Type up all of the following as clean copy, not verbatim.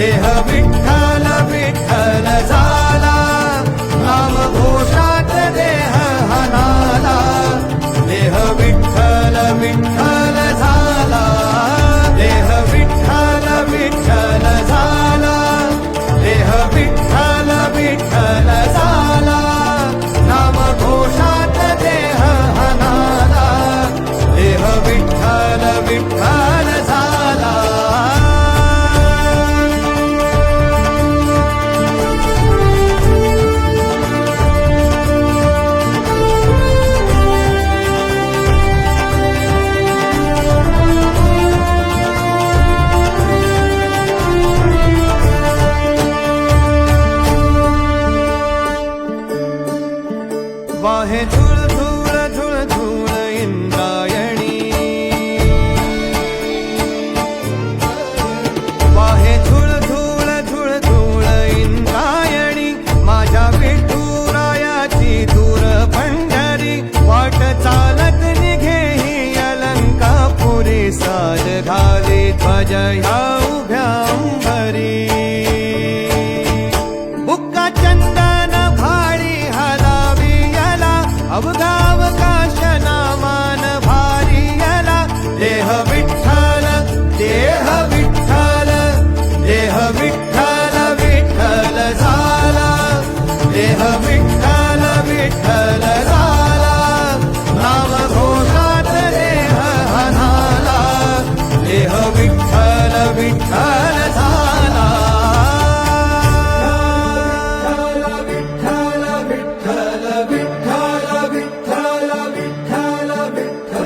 देह विठ्ठल विठ्ठल झाला, नाम घोषात देह हनाला. देह विठ्ठल विठ्ठल झाला, देह विठ्ठल विठ्ठल झाला, देह विठ्ठल विठ्ठल झाला, नाम घोषात देह हनाला. देह विठ्ठल विठ्ठल झाला. वाहे धूळ धूळ धूळ धूळ इंद्रायणी, वाहे धूळ धूळ धूळ धूळ इंद्रायणी. माझ्या विठुरायाची दूर पंढरी, वाट चालत निघे ही अलंकापुरी. साज घाली ध्वज ह्या उभ्या अंबरी, बुक्का चंदन भाळी हलावी अवघावकाश नामान भारी यला. देह विठ्ठल देह विठ्ठल, देह विठ्ठल विठ्ठल झाला, देह विठ्ठल विठ्ठल झाला, नाम घोषात देह हनाला. देह विठ्ठल विठ्ठल झाला.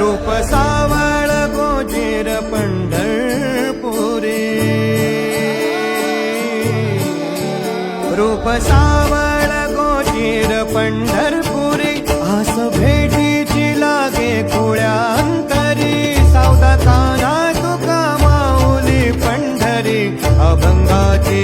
रूप सावळ गोजीर पंढरपुरी, रूप सावळ गोजीर पंढरपुरी. आस भेटीची लागे खुळ्या अंतरी, सावधा काना तुका माऊली पंढरी. अभंगाची